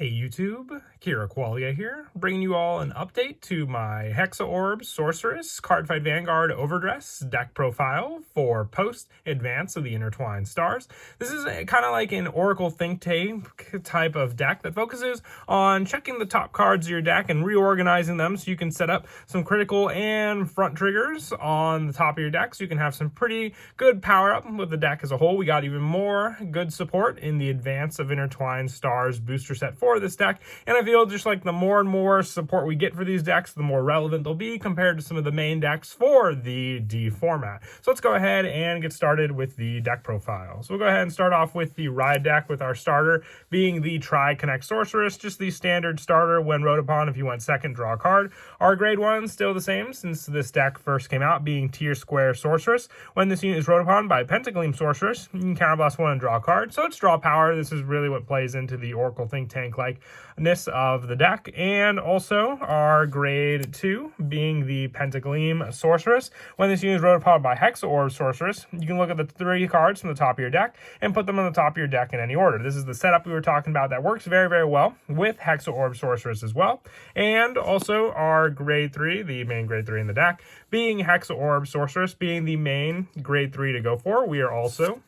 Hey YouTube, Kira Qualia here, bringing you all an update to my Hexaorb Sorceress Cardfight Vanguard Overdress deck profile for post-advance of the Intertwined Stars. This is kind of like an Oracle Think Tank type of deck that focuses on checking the top cards of your deck and reorganizing them so you can set up some critical and front triggers on the top of your deck so you can have some pretty good power up with the deck as a whole. We got even more good support in the Advance of Intertwined Stars booster set for this deck, and I feel just like the more and more support we get for these decks, the more relevant they'll be compared to some of the main decks for the D format. So let's go ahead and get started with the deck profile. So we'll go ahead and start off with the Ride deck, with our starter being the Tri-Connect Sorceress, just the standard starter. When wrote upon, if you went second, draw a card. Our grade 1 still the same since this deck first came out, being Tier Square Sorceress. When this unit is wrote upon by Pentagleam Sorceress, you can counterblast 1 and draw a card. So it's draw power. This is really what plays into the Oracle Think Tank likeness of the deck. And also our grade 2 being the Pentagleam Sorceress. When this unit is wrote upon by Hexaorb Sorceress, you can look at the 3 cards from the top of your deck and put them on the top of your deck in any order. This is the setup we were talking about that works very, very well with Hexaorb Sorceress as well. And also our grade 3, the main grade 3 in the deck, being Hexaorb Sorceress, being the main grade 3 to go for. We are also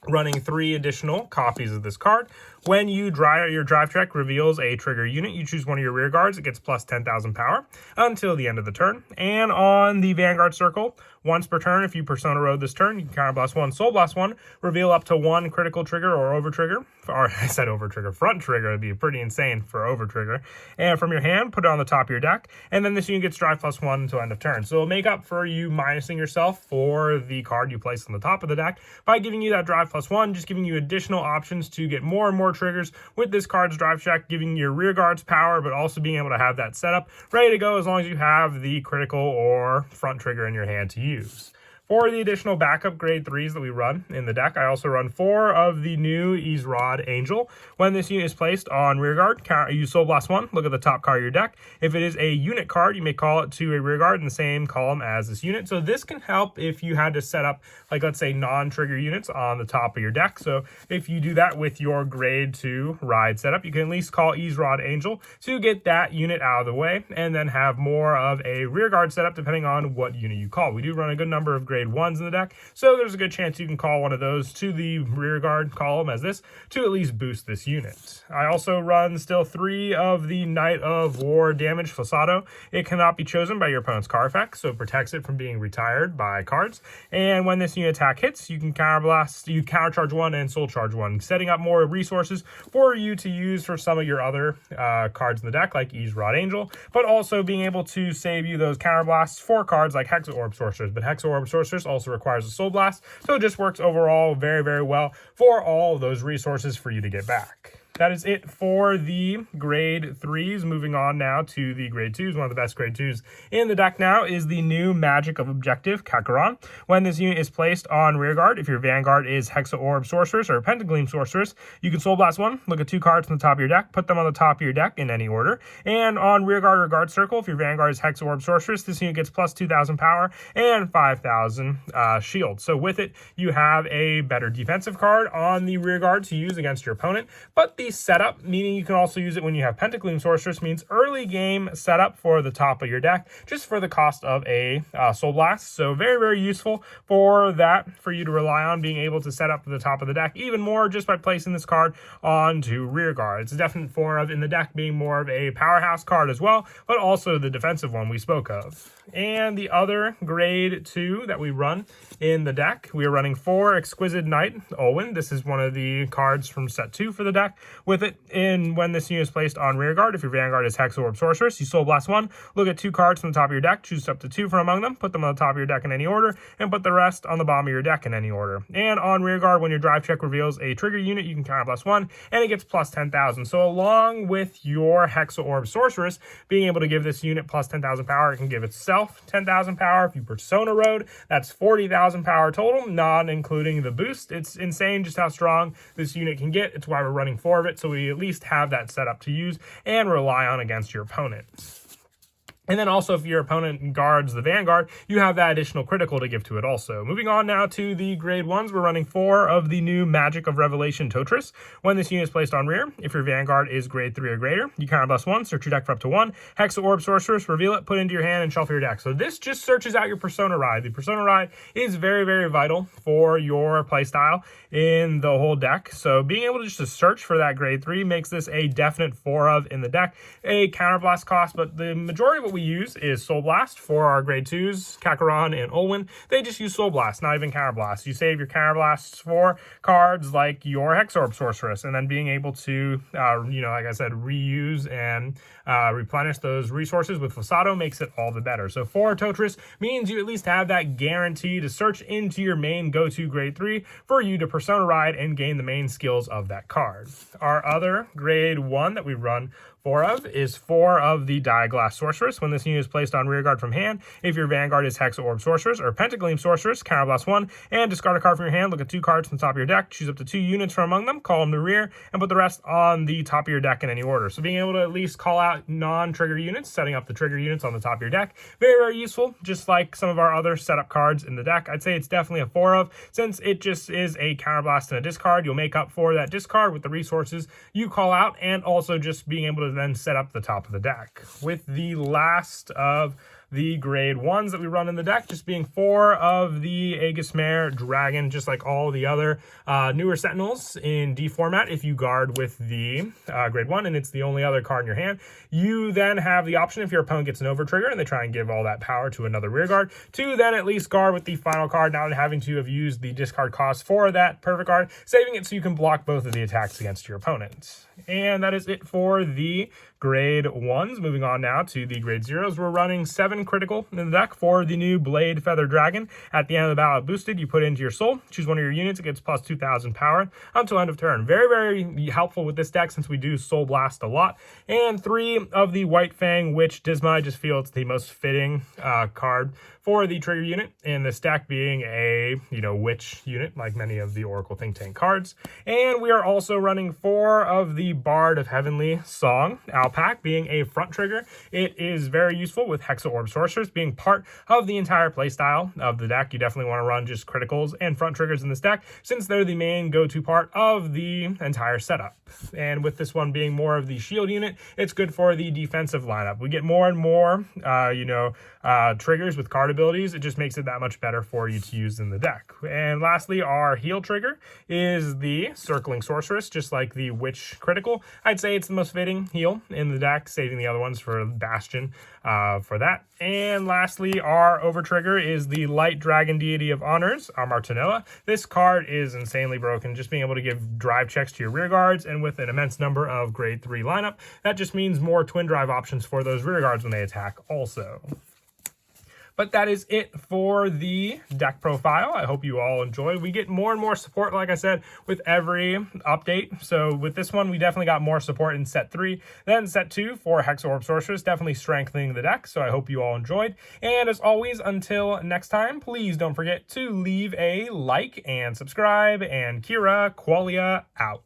running 3 additional copies of this card. When you your drive check reveals a trigger unit, you choose one of your rear guards. It gets plus 10,000 power until the end of the turn. And on the Vanguard Circle, once per turn, if you Persona Road this turn, you can counterblast 1, Soul Blast 1, reveal up to 1 critical trigger or over trigger. Or I said over trigger, front trigger would be pretty insane for over trigger. And from your hand, put it on the top of your deck. And then this unit gets drive plus 1 until end of turn. So it'll make up for you minusing yourself for the card you place on the top of the deck by giving you that drive plus 1, just giving you additional options to get more and more triggers with this card's drive check, giving your rear guards power, but also being able to have that setup ready to go as long as you have the critical or front trigger in your hand to use. For the additional backup grade 3s that we run in the deck, I also run 4 of the new Ezrod Angel. When this unit is placed on rear guard, use Soul Blast 1, look at the top card of your deck. If it is a unit card, you may call it to a rear guard in the same column as this unit. So this can help if you had to set up, like, let's say, non-trigger units on the top of your deck. So if you do that with your grade 2 Ride setup, you can at least call Ezrod Angel to get that unit out of the way and then have more of a rear guard setup depending on what unit you call. We do run a good number of grade 1s in the deck, so there's a good chance you can call one of those to the rear guard column as this to at least boost this unit. I also run still 3 of the Knight of War damage Flasado. It cannot be chosen by your opponent's card effect, so it protects it from being retired by cards. And when this unit attack hits, you can countercharge 1 and soul charge 1, setting up more resources for you to use for some of your other cards in the deck, like Ezrod Angel, but also being able to save you those counterblasts for cards like Hexaorb Sorceress. But Hexaorb Sorceress also requires a Soul Blast, so it just works overall very, very well for all of those resources for you to get back. That is it for the grade 3s. Moving on now to the grade 2s. One of the best grade 2s in the deck now is the new Magic of Objective, Kakaran. When this unit is placed on rear guard, if your Vanguard is Hexaorb Sorceress or Pentagleam Sorceress, you can Soul Blast 1, look at 2 cards on the top of your deck, put them on the top of your deck in any order. And on rear guard or guard circle, if your Vanguard is Hexaorb Sorceress, this unit gets plus 2,000 power and 5,000 shield. So with it, you have a better defensive card on the rear guard to use against your opponent, but the setup, meaning you can also use it when you have Pentagleam Sorceress, means early game setup for the top of your deck, just for the cost of a Soul Blast. So very, very useful for that, for you to rely on being able to set up the top of the deck even more just by placing this card onto rear guard. It's a definite form of, in the deck, being more of a powerhouse card as well, but also the defensive one we spoke of. And the other grade 2 that we run in the deck, we are running 4 Exquisite Knight Olwen. This is one of the cards from set 2 for the deck. With it, when this unit is placed on rear guard, if your Vanguard is Hexaorb Sorceress, you Soul Blast 1, look at 2 cards from the top of your deck, choose up to 2 from among them, put them on the top of your deck in any order, and put the rest on the bottom of your deck in any order. And on rear guard, when your drive check reveals a trigger unit, you can counterblast 1, and it gets plus 10,000. So along with your Hexaorb Sorceress being able to give this unit plus 10,000 power, it can give itself 10,000 power. If you Persona Road, that's 40,000 power total, not including the boost. It's insane just how strong this unit can get. It's why we're running 4 of it, so we at least have that set up to use and rely on against your opponent. And then also, if your opponent guards the Vanguard, you have that additional critical to give to it also. Moving on now to the grade 1s, we're running 4 of the new Magic of Revelation Totris. When this unit is placed on rear, if your Vanguard is grade 3 or greater, you counterblast 1, search your deck for up to 1, Hexaorb Sorceress, reveal it, put it into your hand, and shuffle your deck. So this just searches out your Persona Ride. The Persona Ride is very, very vital for your playstyle in the whole deck. So being able to just to search for that grade 3 makes this a definite 4 of in the deck. A counterblast cost, but the majority of what we use is Soul Blast for our grade 2s, Kakarot and Olwen. They just use Soul Blast, not even Counterblast. You save your Counterblasts for cards like your Hexaorb Sorceress, and then being able to, like I said, reuse and replenish those resources with Fossato makes it all the better. So 4 Totris means you at least have that guarantee to search into your main go-to grade 3 for you to Persona Ride and gain the main skills of that card. Our other grade 1 that we run 4 of is 4 of the Diaglass Sorceress. When this unit is placed on rearguard from hand, if your Vanguard is Hexaorb Sorceress or Pentagleam Sorceress, counterblast 1, and discard a card from your hand, look at 2 cards from the top of your deck, choose up to 2 units from among them, call them to rear, and put the rest on the top of your deck in any order. So being able to at least call out non-trigger units, setting up the trigger units on the top of your deck, very, very useful, just like some of our other setup cards in the deck. I'd say it's definitely a 4 of, since it just is a counterblast and a discard. You'll make up for that discard with the resources you call out, and also just being able to then set up the top of the deck. With the last of the grade 1s that we run in the deck just being 4 of the Aegismare Dragon, just like all the other newer Sentinels in D format. If you guard with the grade 1 and it's the only other card in your hand, you then have the option, if your opponent gets an over trigger and they try and give all that power to another rear guard, to then at least guard with the final card, not having to have used the discard cost for that perfect card, saving it so you can block both of the attacks against your opponent. And that is it for the grade 1s. Moving on now to the grade 0s. We're running 7 critical in the deck for the new Blade Feather Dragon. At the end of the battle boosted, you put into your soul, choose one of your units, it gets plus 2,000 power until end of turn. Very, very helpful with this deck since we do Soul Blast a lot. And 3 of the White Fang Witch Disma. I just feel it's the most fitting card for the trigger unit in this deck, being a witch unit like many of the Oracle Think Tank cards. And we are also running 4 of the Bard of Heavenly Song Alpac, being a front trigger. It is very useful with Hexaorb Sorcerers being part of the entire playstyle of the deck. You definitely want to run just criticals and front triggers in this deck since they're the main go-to part of the entire setup. And with this one being more of the shield unit, it's good for the defensive lineup. We get more and more triggers with card abilities. It just makes it that much better for you to use in the deck. And lastly, our heal trigger is the Circling Sorceress, just like the Witch critical. I'd say it's the most fitting heal in the deck, saving the other ones for Bastion for that. And lastly, our over trigger is the Light Dragon Deity of Honors, our Martinella. This card is insanely broken, just being able to give drive checks to your rear guards, and with an immense number of grade 3 lineup, that just means more twin drive options for those rear guards when they attack also. But that is it for the deck profile. I hope you all enjoyed. We get more and more support, like I said, with every update. So with this one, we definitely got more support in set 3 than set 2 for Hexaorb Sorceress, definitely strengthening the deck. So I hope you all enjoyed. And as always, until next time, please don't forget to leave a like and subscribe. And Kira Qualia out.